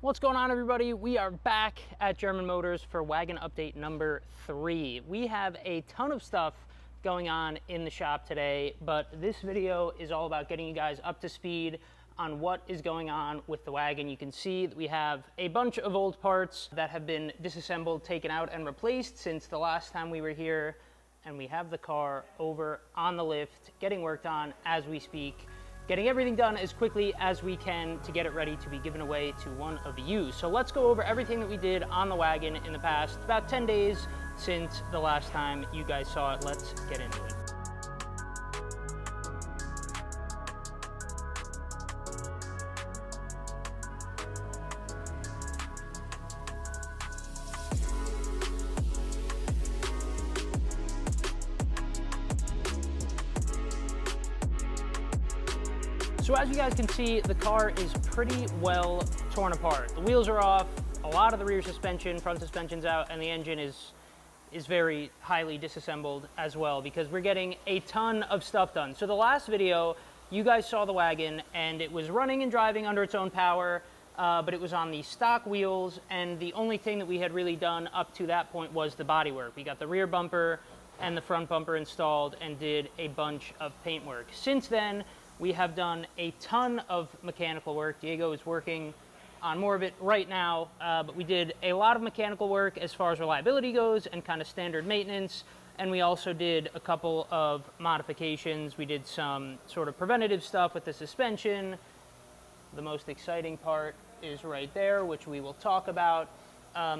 What's going on, everybody? We are back at German Motors for Wagon update number 3. We have a ton of stuff going on in the shop today, but this video is all about getting you guys up to speed on what is going on with the Wagon. You can see that we have a bunch of old parts that have been disassembled, taken out, and replaced since the last time we were here, and we have the car over on the lift getting worked on as we speak, getting everything done as quickly as we can to get it ready to be given away to one of you. So let's go over everything that we did on the Wagon in the past about 10 days since the last time you guys saw it. Let's get into it. So as you guys can see, the car is pretty well torn apart. The wheels are off, a lot of the rear suspension, front suspension's out, and the engine is very highly disassembled as well because we're getting a ton of stuff done. So the last video, you guys saw the Wagon and it was running and driving under its own power, but it was on the stock wheels, and the only thing that we had really done up to that point was the bodywork. We got the rear bumper and the front bumper installed and did a bunch of paint work. Since then, we have done a ton of mechanical work. Diego is working on more of it right now, but we did a lot of mechanical work as far as reliability goes and kind of standard maintenance. And we also did a couple of modifications. We did some sort of preventative stuff with the suspension. The most exciting part is right there, which we will talk about.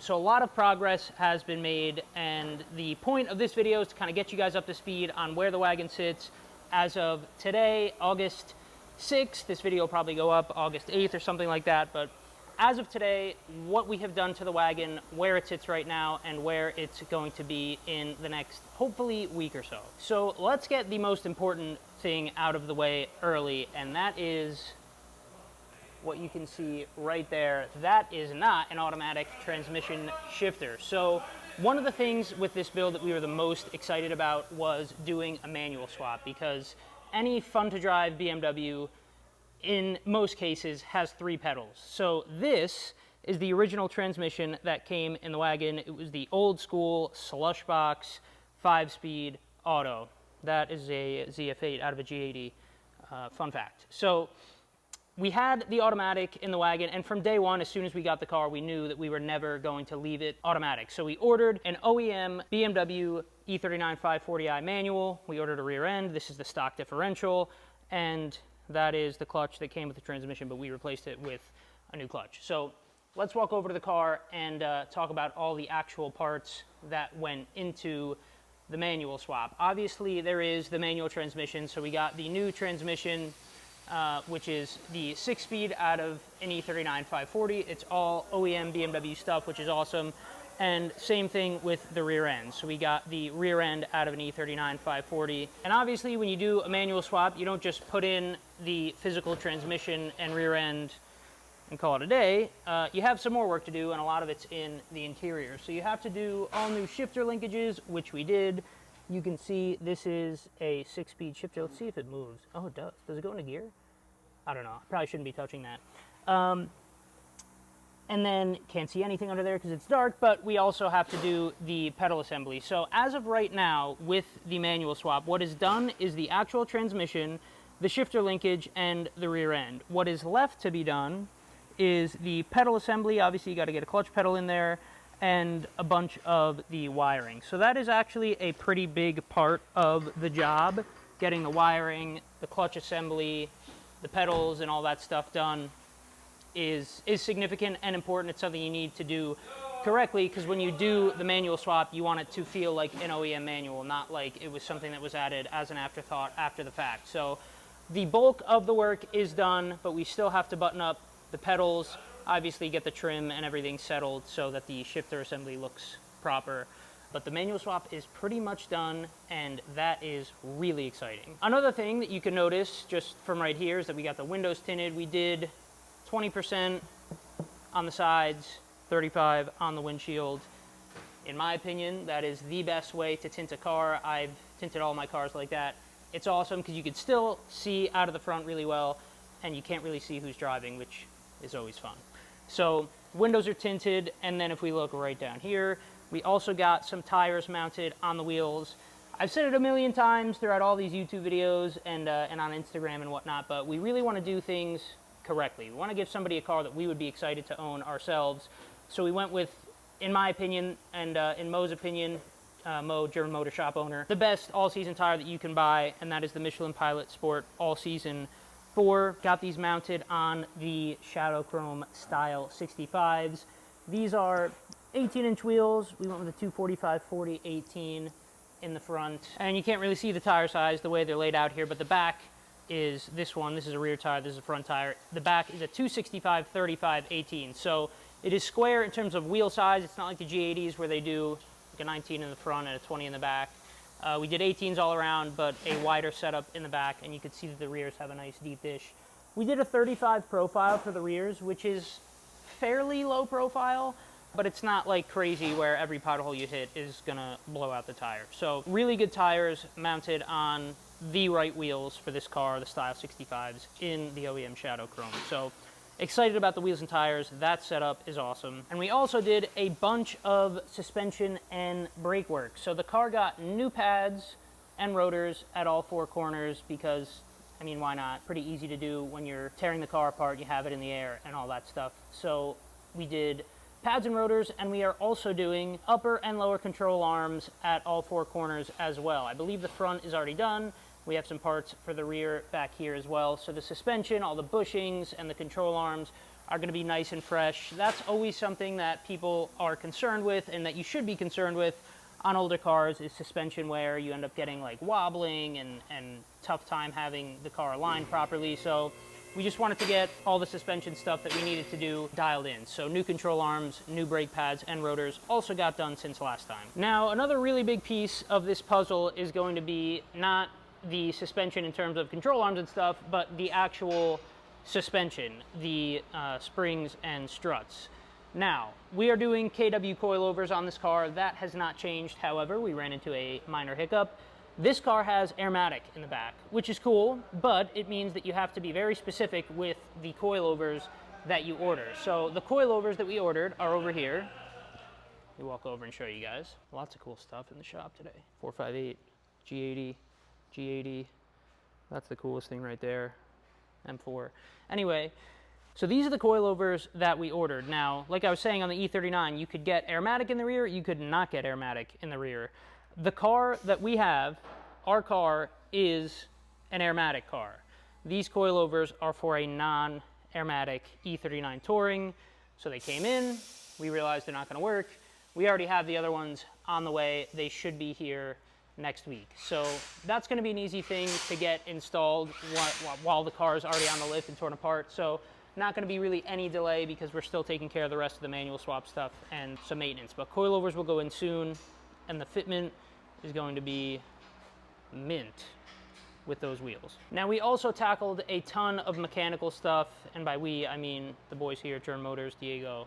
So a lot of progress has been made, and the point of this video is to kind of get you guys up to speed on where the Wagon sits. As of today, August 6th, this video will probably go up August 8th or something like that, but as of today, what we have done to the Wagon, where it sits right now, and where it's going to be in the next, hopefully, week or so. So let's get the most important thing out of the way early, and that is what you can see right there. That is not an automatic transmission shifter. So one of the things with this build that we were the most excited about was doing a manual swap, because any fun-to-drive BMW, in most cases, has 3 pedals. So this is the original transmission that came in the Wagon. It was the old school slush box 5-speed auto. That is a ZF8 out of a G80, fun fact. So we had the automatic in the Wagon, and from day one, as soon as we got the car, we knew that we were never going to leave it automatic. So we ordered an OEM BMW E39 540i manual. We ordered a rear end. This is the stock differential, and that is the clutch that came with the transmission, but we replaced it with a new clutch. So let's walk over to the car and talk about all the actual parts that went into the manual swap. Obviously, there is the manual transmission, so we got the new transmission, which is the 6-speed out of an E39 540. It's all OEM BMW stuff, which is awesome. And same thing with the rear end. So we got the rear end out of an E39 540. And obviously, when you do a manual swap, you don't just put in the physical transmission and rear end and call it a day. You have some more work to do, and a lot of it's in the interior. So you have to do all new shifter linkages, which we did. You can see this is a 6-speed shifter. Let's see if it moves. Oh, it does. Does it go into gear? I don't know. I probably shouldn't be touching that. And then can't see anything under there because it's dark, but we also have to do the pedal assembly. So as of right now, with the manual swap, what is done is the actual transmission, the shifter linkage, and the rear end. What is left to be done is the pedal assembly. Obviously, you got to get a clutch pedal in there, and a bunch of the wiring. So that is actually a pretty big part of the job, getting the wiring, the clutch assembly, the pedals, and all that stuff done is significant and important. It's something you need to do correctly, because when you do the manual swap, you want it to feel like an OEM manual, not like it was something that was added as an afterthought after the fact. So the bulk of the work is done, but we still have to button up the pedals, obviously get the trim and everything settled so that the shifter assembly looks proper. But the manual swap is pretty much done, and that is really exciting. Another thing that you can notice just from right here is that we got the windows tinted. We did 20% on the sides, 35% on the windshield. In my opinion, that is the best way to tint a car. I've tinted all my cars like that. It's awesome because you can still see out of the front really well, and you can't really see who's driving, which is always fun. So windows are tinted, and then if we look right down here, we also got some tires mounted on the wheels. I've said it a million times throughout all these YouTube videos and on Instagram and whatnot, but we really want to do things correctly. We want to give somebody a car that we would be excited to own ourselves. So we went with, in my opinion, and in Mo's opinion, Mo, German Motor Shop owner, the best all-season tire that you can buy, and that is the Michelin Pilot Sport All-Season 4. Got these mounted on the Shadow Chrome Style 65s. These are 18-inch wheels. We went with a 245/40 18 in the front. And you can't really see the tire size the way they're laid out here, but the back is this one. This is a rear tire, this is a front tire. The back is a 265/35 18. So it is square in terms of wheel size. It's not like the G80s where they do like a 19 in the front and a 20 in the back. We did 18s all around, but a wider setup in the back, and you can see that the rears have a nice deep dish. We did a 35 profile for the rears, which is fairly low profile, but it's not like crazy where every pothole you hit is gonna blow out the tire. So really good tires mounted on the right wheels for this car, the Style 65s in the OEM Shadow Chrome. So excited about the wheels and tires. That setup is awesome. And we also did a bunch of suspension and brake work. So the car got new pads and rotors at all four corners because, I mean, why not? Pretty easy to do when you're tearing the car apart, you have it in the air and all that stuff. So we did pads and rotors, and we are also doing upper and lower control arms at all four corners as well. I believe the front is already done. We have some parts for the rear back here as well. So the suspension, all the bushings, and the control arms are going to be nice and fresh. That's always something that people are concerned with and that you should be concerned with on older cars is suspension wear. You end up getting like wobbling and tough time having the car aligned properly. So we just wanted to get all the suspension stuff that we needed to do dialed in. So new control arms, new brake pads, and rotors also got done since last time. Now, another really big piece of this puzzle is going to be not the suspension in terms of control arms and stuff, but the actual suspension, the springs and struts. Now, we are doing KW coilovers on this car. That has not changed, however. We ran into a minor hiccup. This car has Airmatic in the back, which is cool, but it means that you have to be very specific with the coilovers that you order. So the coilovers that we ordered are over here. Let me walk over and show you guys. Lots of cool stuff in the shop today. 458, G80, G80. That's the coolest thing right there. M4. Anyway, so these are the coilovers that we ordered. Now, like I was saying on the E39, you could get Airmatic in the rear, you could not get Airmatic in the rear. The car that we have, our car, is an Airmatic car. These coilovers are for a non-Airmatic E39 Touring. So they came in, we realized they're not gonna work. We already have the other ones on the way. They should be here next week. So that's gonna be an easy thing to get installed while the car is already on the lift and torn apart. So not gonna be really any delay because we're still taking care of the rest of the manual swap stuff and some maintenance. But coilovers will go in soon, and the fitment is going to be mint with those wheels. Now, we also tackled a ton of mechanical stuff, and by we, I mean the boys here at German Motors, Diego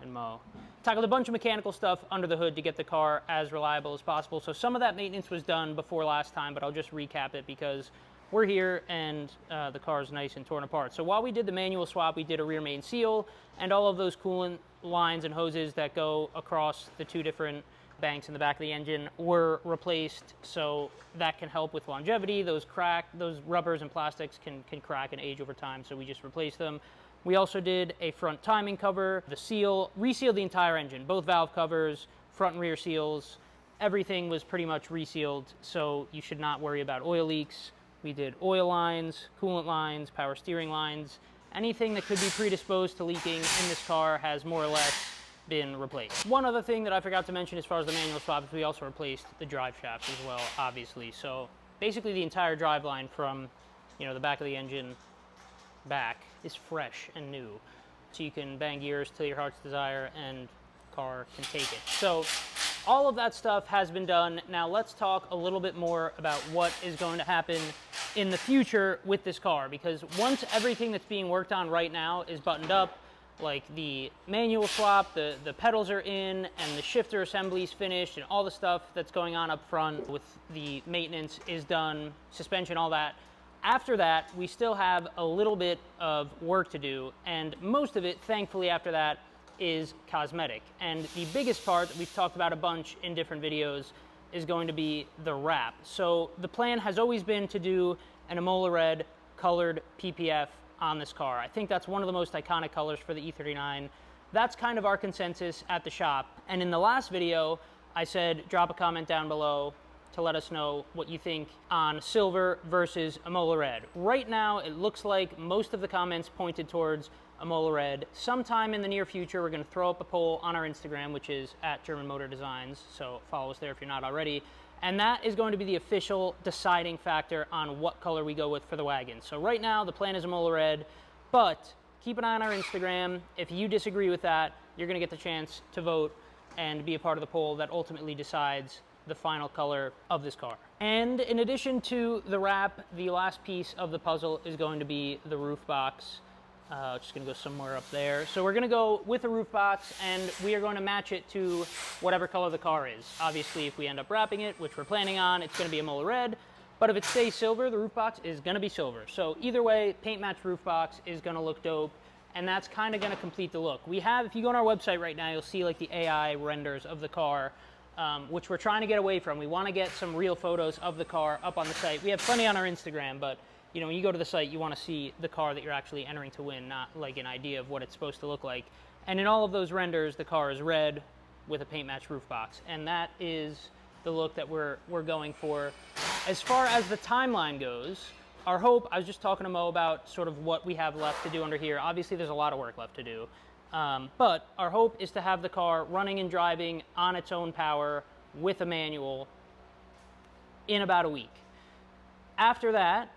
and Mo. Tackled a bunch of mechanical stuff under the hood to get the car as reliable as possible. So some of that maintenance was done before last time, but I'll just recap it because we're here and the car is nice and torn apart. So while we did the manual swap, we did a rear main seal, and all of those coolant lines and hoses that go across the two different banks in the back of the engine were replaced, so that can help with longevity. Those rubbers and plastics can crack and age over time, so we just replaced them. We also did a front timing cover, the seal, resealed the entire engine, both valve covers, front and rear seals. Everything was pretty much resealed, so you should not worry about oil leaks. We did oil lines, coolant lines, power steering lines. Anything that could be predisposed to leaking in this car has more or less been replaced. One other thing that I forgot to mention as far as the manual swap is we also replaced the drive shafts as well, obviously. So basically the entire drive line from, the back of the engine back is fresh and new. So you can bang gears till your heart's desire and car can take it. So all of that stuff has been done. Now let's talk a little bit more about what is going to happen in the future with this car, because once everything that's being worked on right now is buttoned up, like the manual swap, the pedals are in, and the shifter assembly's finished, and all the stuff that's going on up front with the maintenance is done, suspension, all that. After that, we still have a little bit of work to do, and most of it, thankfully, after that, is cosmetic. And the biggest part that we've talked about a bunch in different videos is going to be the wrap. So the plan has always been to do an Amola Red colored PPF on this car. I think that's one of the most iconic colors for the E39. That's kind of our consensus at the shop. And in the last video, I said drop a comment down below to let us know what you think on silver versus Amola Red. Right now, it looks like most of the comments pointed towards Amola Red. Sometime in the near future, we're gonna throw up a poll on our Instagram, which is at German Motor Designs, so follow us there if you're not already. And that is going to be the official deciding factor on what color we go with for the wagon. So right now, the plan is Amola Red, but keep an eye on our Instagram. If you disagree with that, you're gonna get the chance to vote and be a part of the poll that ultimately decides the final color of this car. And in addition to the wrap, the last piece of the puzzle is going to be the roof box. Just gonna go somewhere up there. So we're gonna go with a roof box, and we are going to match it to whatever color the car is. Obviously, if we end up wrapping it, which we're planning on, it's gonna be Amola Red. But if it stays silver, the roof box is gonna be silver. So either way, paint match roof box is gonna look dope, and that's kind of gonna complete the look. We have, if you go on our website right now, you'll see like the AI renders of the car, which we're trying to get away from. We want to get some real photos of the car up on the site. We have plenty on our Instagram, but you know, when you go to the site, you want to see the car that you're actually entering to win, not like an idea of what it's supposed to look like. And in all of those renders, the car is red with a paint match roof box, and that is the look that we're going for. As far as the timeline goes, our hope, I was just talking to Mo about sort of what we have left to do under here. Obviously, there's a lot of work left to do. But our hope is to have the car running and driving on its own power with a manual in about a week. After that,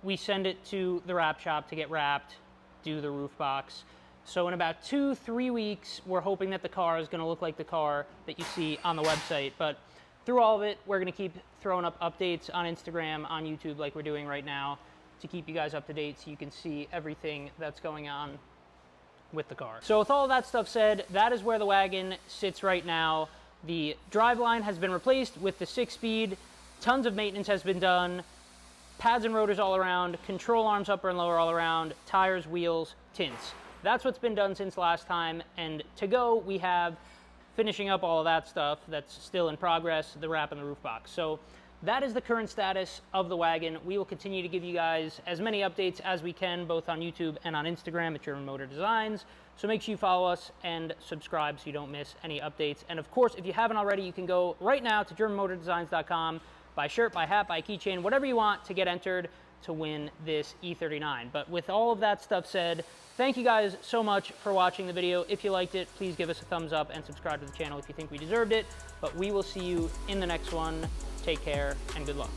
we send it to the wrap shop to get wrapped, do the roof box. So in about 2-3 weeks, we're hoping that the car is gonna look like the car that you see on the website. But through all of it, we're gonna keep throwing up updates on Instagram, on YouTube like we're doing right now, to keep you guys up to date so you can see everything that's going on with the car. So with all that stuff said, that is where the wagon sits right now. The driveline has been replaced with the 6-speed, tons of maintenance has been done, pads and rotors all around, control arms upper and lower all around, tires, wheels, tints. That's what's been done since last time, and to go, we have finishing up all of that stuff that's still in progress, the wrap and the roof box. So that is the current status of the wagon. We will continue to give you guys as many updates as we can, both on YouTube and on Instagram at German Motor Designs. So make sure you follow us and subscribe so you don't miss any updates. And of course, if you haven't already, you can go right now to GermanMotorDesigns.com, buy shirt, buy hat, buy keychain, whatever you want to get entered to win this E39. But with all of that stuff said, thank you guys so much for watching the video. If you liked it, please give us a thumbs up and subscribe to the channel if you think we deserved it. But we will see you in the next one. Take care and good luck.